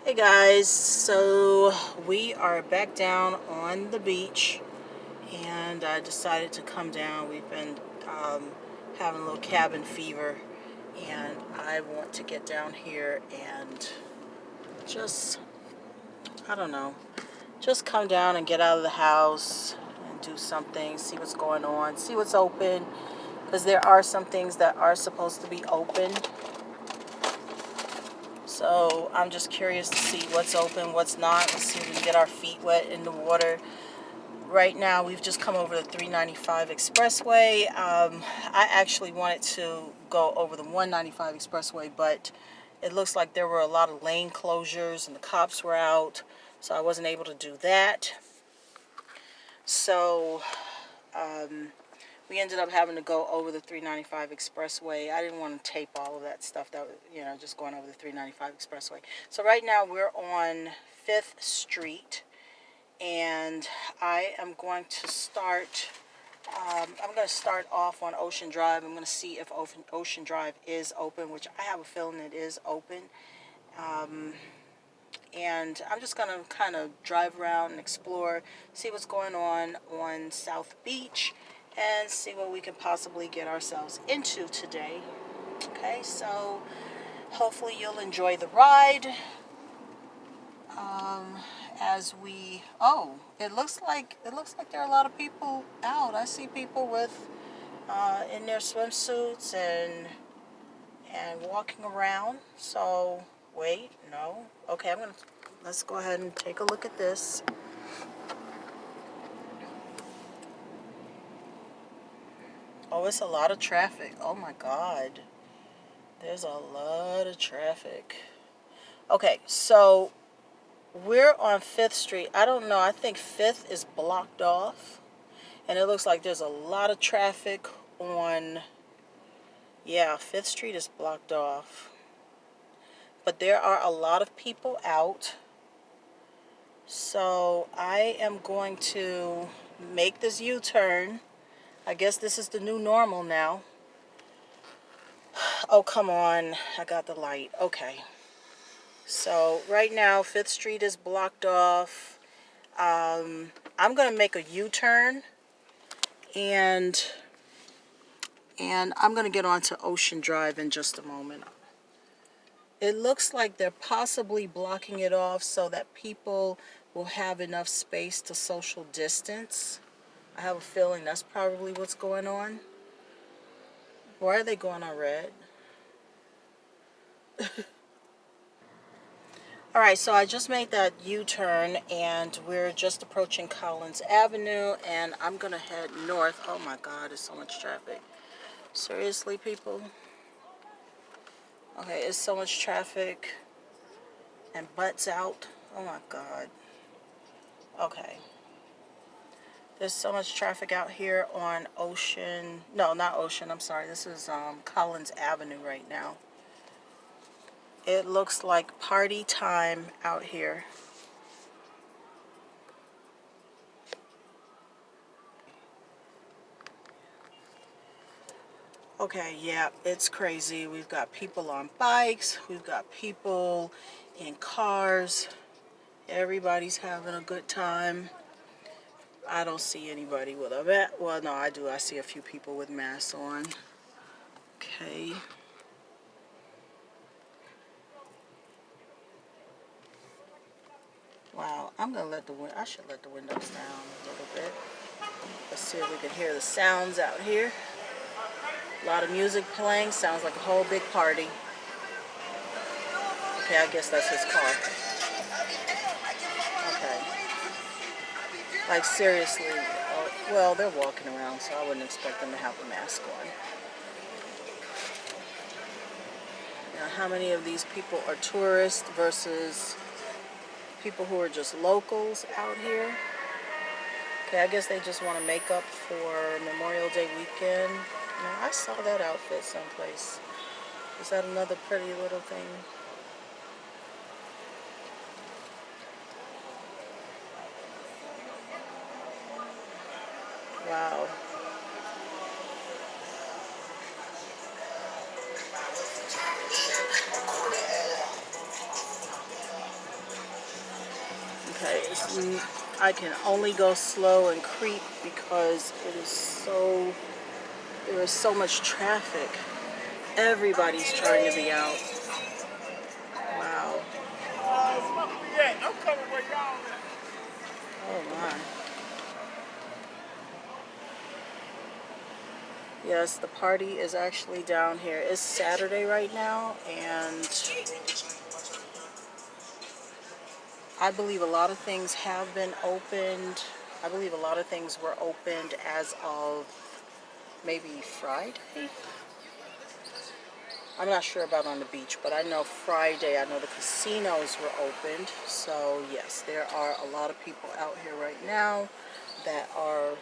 Hey guys, so we are back down on the beach and I decided to come down. We've been having a little cabin fever and I want to get down here and just, I don't know, just come down and get out of the house and do something, see what's going on, see what's open, because there are some things that are supposed to be open. So I'm just curious to see what's open, what's not. Let's see if we can get our feet wet in the water. Right now, we've just come over the 395 Expressway. I actually wanted to go over the 195 Expressway, but it looks like there were a lot of lane closures and the cops were out, so I wasn't able to do that. So we ended up having to go over the 395 Expressway. I didn't want to tape all of that stuff that, just going over the 395 Expressway. So right now we're on 5th Street, and I am going to start, off on Ocean Drive. I'm going to see if Ocean Drive is open, which I have a feeling it is open. And I'm just going to kind of drive around and explore, see what's going on South Beach, and see what we can possibly get ourselves into today. Okay, so hopefully you'll enjoy the ride. As we, it looks like there are a lot of people out. I see people with in their swimsuits and walking around. So wait, no, okay, let's go ahead and take a look at this. Oh, it's a lot of traffic. Oh my God. There's a lot of traffic. Okay, so we're on 5th Street. I don't know. I think 5th is blocked off. And it looks like there's a lot of traffic on, yeah, 5th Street is blocked off. But there are a lot of people out. So I am going to make this U-turn. I guess this is the new normal now. Oh, come on. I got the light. Okay. So right now, 5th Street is blocked off. I'm going to make a U-turn. And I'm going to get onto Ocean Drive in just a moment. It looks like they're possibly blocking it off so that people will have enough space to social distance. I have a feeling that's probably what's going on. Why are they going on red? Alright, so I just made that U-turn and we're just approaching Collins Avenue and I'm going to head north. Oh my God, there's so much traffic. Seriously, people? Okay, it's so much traffic and butts out. Oh my God. Okay. There's so much traffic out here on Ocean. No, not Ocean. I'm sorry. This is Collins Avenue right now. It looks like party time out here. Okay, yeah, it's crazy. We've got people on bikes. We've got people in cars. Everybody's having a good time. I don't see anybody with a mask. Well, no, I do. I see a few people with masks on. Okay. Wow, I'm gonna I should let the windows down a little bit. Let's see if we can hear the sounds out here. A lot of music playing. Sounds like a whole big party. Okay, I guess that's his car. Okay. Like seriously. Oh, well, they're walking around, so I wouldn't expect them to have a mask on. Now, how many of these people are tourists versus people who are just locals out here? Okay, I guess they just want to make up for Memorial Day weekend. Now, I saw that outfit someplace. Is that another pretty little thing? Wow. Okay, I can only go slow and creep because there is so much traffic. Everybody's trying to be out. Wow. I'm coming where y'all at. Oh my. Yes, the party is actually down here. It's Saturday right now, and I believe a lot of things have been opened. I believe a lot of things were opened as of maybe Friday. I'm not sure about on the beach, but I know Friday, I know the casinos were opened. So yes, there are a lot of people out here right now that are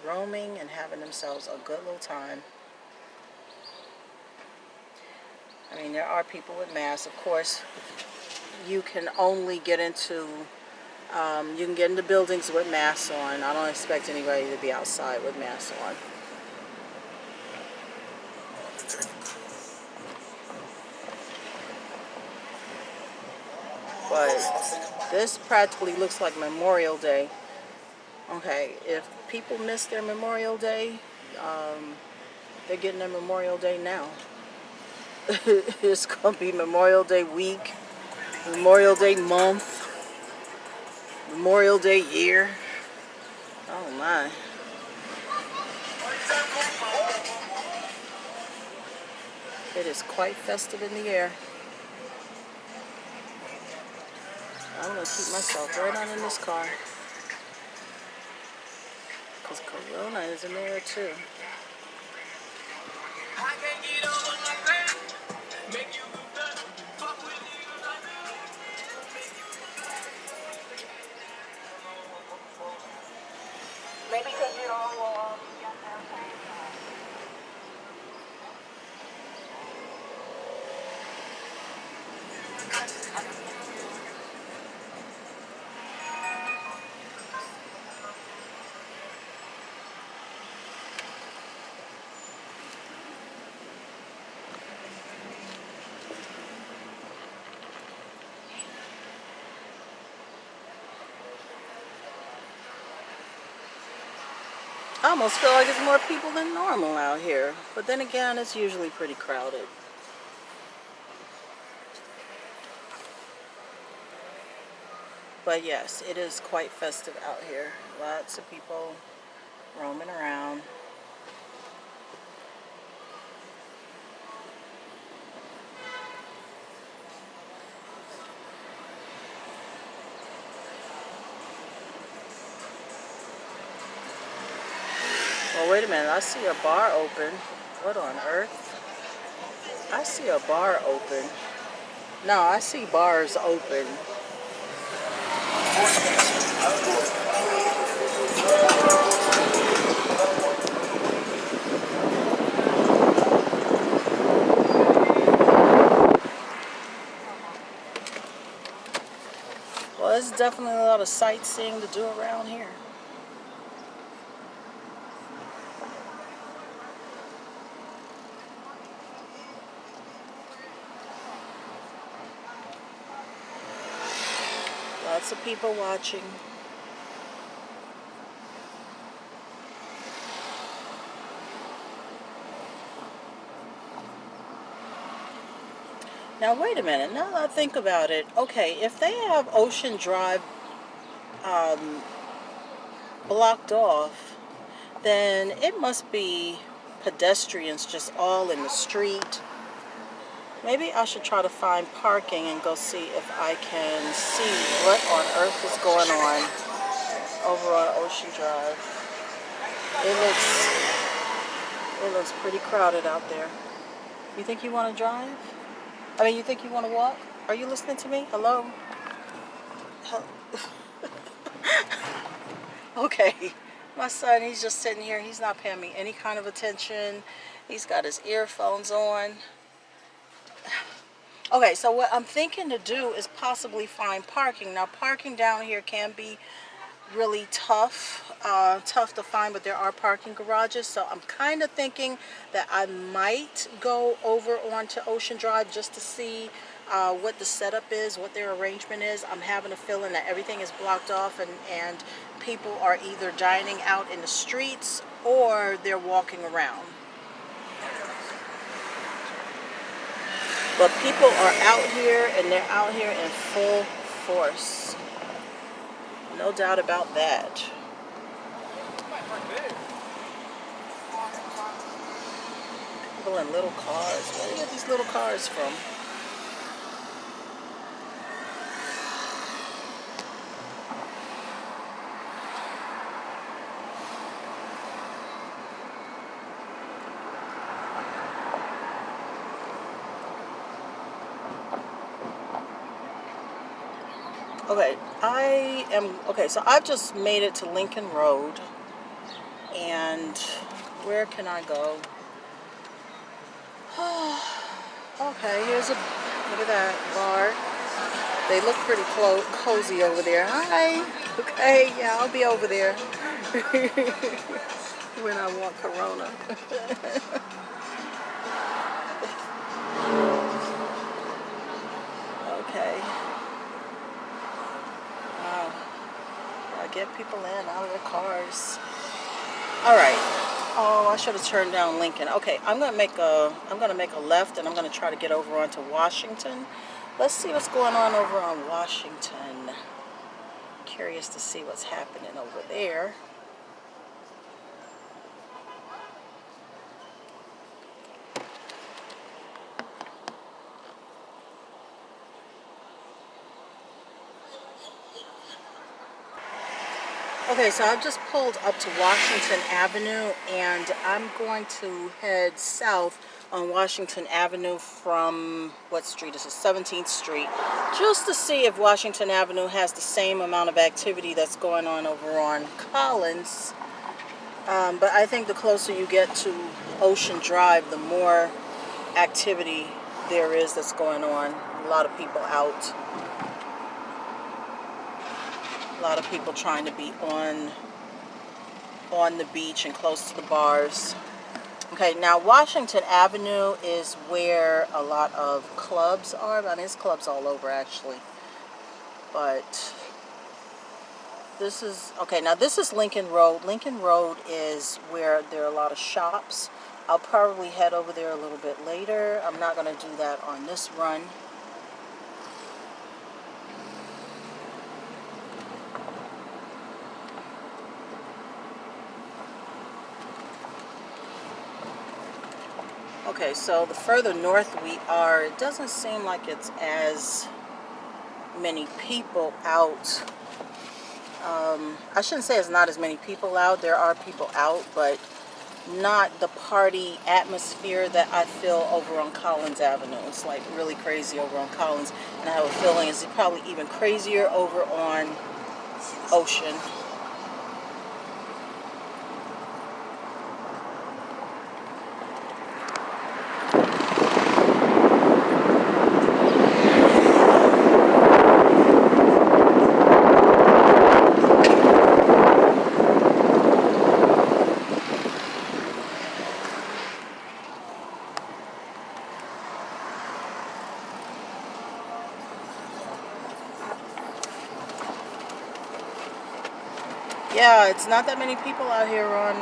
roaming and having themselves a good little time. I mean, there are people with masks. Of course, you can only get into, you can get into buildings with masks on. I don't expect anybody to be outside with masks on. But this practically looks like Memorial Day. Okay, if people miss their Memorial Day, they're getting their Memorial Day now. It's going to be Memorial Day week, Memorial Day month, Memorial Day year. Oh my. It is quite festive in the air. I'm going to keep myself right on in this car. Because Corona is in there too. Maybe because you don't I almost feel like it's more people than normal out here. But then again, it's usually pretty crowded. But yes, it is quite festive out here. Lots of people roaming around. Well, wait a minute. I see a bar open. What on earth? I see a bar open. No, I see bars open. Well, there's definitely a lot of sightseeing to do around here. Lots of people watching. Now, wait a minute. Now that I think about it, okay, if they have Ocean Drive blocked off, then it must be pedestrians just all in the street. Maybe I should try to find parking and go see if I can see what on earth is going on over on Ocean Drive. It looks pretty crowded out there. You think you want to drive? I mean, you think you want to walk? Are you listening to me? Hello? Okay. My son, he's just sitting here. He's not paying me any kind of attention. He's got his earphones on. Okay, so what I'm thinking to do is possibly find parking. Now, parking down here can be really tough to find, but there are parking garages, so I'm kind of thinking that I might go over onto Ocean Drive just to see what the setup is, what their arrangement is. I'm having a feeling that everything is blocked off, and people are either dining out in the streets or they're walking around. But people are out here, and they're out here in full force. No doubt about that. People in little cars. Where do you get these little cars from? Okay, so I've just made it to Lincoln Road. And where can I go? Okay, here's look at that bar. They look pretty cozy over there. Hi. Okay, yeah, I'll be over there when I want Corona. Okay. Wow. Get people in out of their cars. All right. Oh, I should have turned down Lincoln. Okay, I'm gonna make a left, and I'm gonna try to get over onto Washington. Let's see what's going on over on Washington. Curious to see what's happening over there. Okay, so I've just pulled up to Washington Avenue, and I'm going to head south on Washington Avenue from, what street is it? 17th Street, just to see if Washington Avenue has the same amount of activity that's going on over on Collins. But I think the closer you get to Ocean Drive, the more activity there is that's going on. A lot of people out. A lot of people trying to be on the beach and close to the bars. Okay, now Washington Avenue is where a lot of clubs are. I mean, there's clubs all over actually. But this is, okay, now this is Lincoln Road. Lincoln Road is where there are a lot of shops. I'll probably head over there a little bit later. I'm not going to do that on this run. Okay, so the further north we are, it doesn't seem like it's as many people out. I shouldn't say it's not as many people out. There are people out, but not the party atmosphere that I feel over on Collins Avenue. It's like really crazy over on Collins, and I have a feeling it's probably even crazier over on Ocean. Yeah, it's not that many people out here on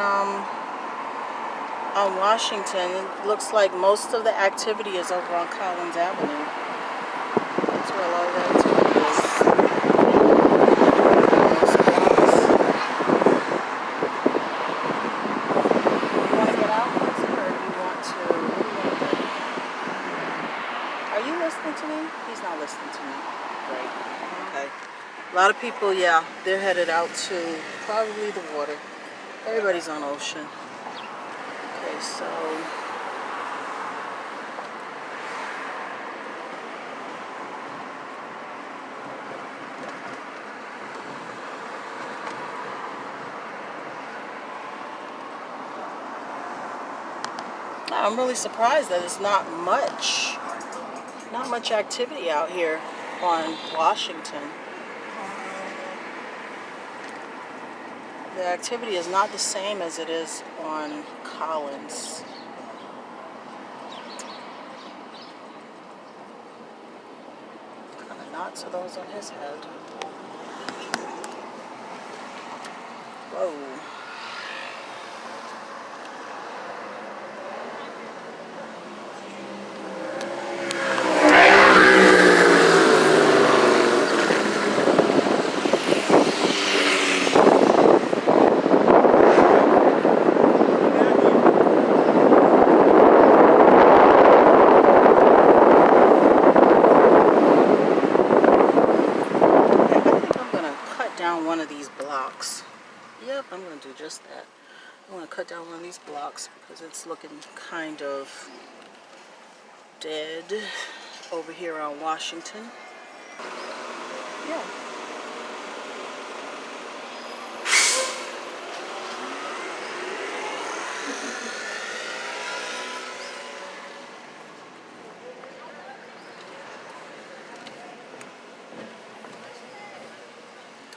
Washington. It looks like most of the activity is over on Collins Avenue. That's where a lot of the activity is. You want to get out, Lindsay, or do you want to? Are you listening to me? He's not listening to me. Great. Okay. A lot of people, yeah, they're headed out to probably the water. Everybody's on Ocean. Okay, so I'm really surprised that it's not much activity out here on Washington. The activity is not the same as it is on Collins. What kind of knots are those on his head? Whoa. One of these blocks. Yep, I'm going to do just that. I want to cut down one of these blocks because it's looking kind of dead over here on Washington. Yeah.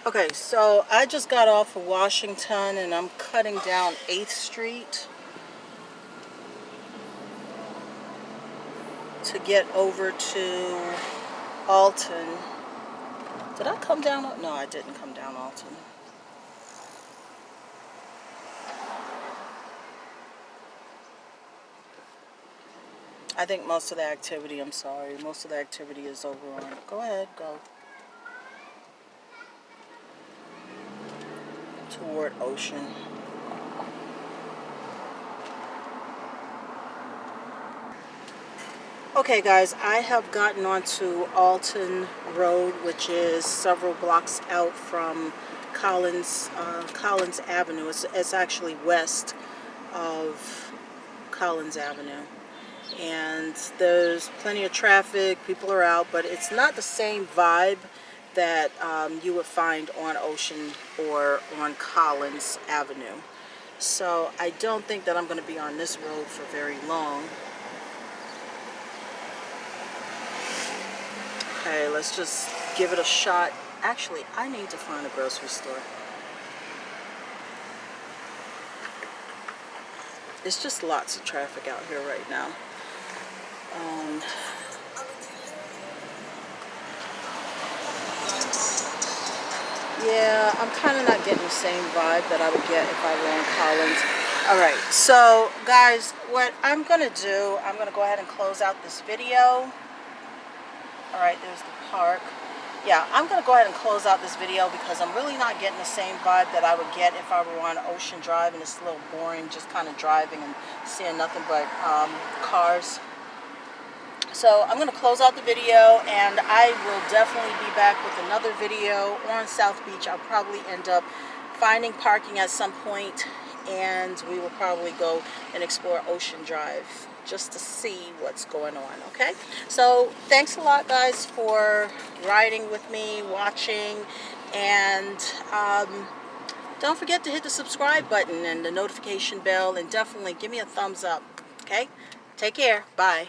Okay, so I just got off of Washington and I'm cutting down 8th Street to get over to Alton. Did I come down? No, I didn't come down Alton. I think most of the activity, I'm sorry, most of the activity is over on. Go ahead, go. Toward Ocean. Okay guys, I have gotten onto Alton Road, which is several blocks out from Collins Avenue. It's actually west of Collins Avenue. And there's plenty of traffic, people are out, but it's not the same vibe that you would find on Ocean or on Collins Avenue. So I don't think that I'm going to be on this road for very long. Okay, let's just give it a shot. Actually, I need to find a grocery store. It's just lots of traffic out here right now. Yeah, I'm kind of not getting the same vibe that I would get if I were on Collins. Alright, so guys, what I'm going to do, I'm going to go ahead and close out this video. Alright, there's the park. Yeah, I'm going to go ahead and close out this video because I'm really not getting the same vibe that I would get if I were on Ocean Drive, and it's a little boring just kind of driving and seeing nothing but cars. So I'm going to close out the video, and I will definitely be back with another video on South Beach. I'll probably end up finding parking at some point, and we will probably go and explore Ocean Drive just to see what's going on. Okay, so thanks a lot guys for riding with me, watching, and don't forget to hit the subscribe button and the notification bell, and definitely give me a thumbs up. Okay, take care. Bye.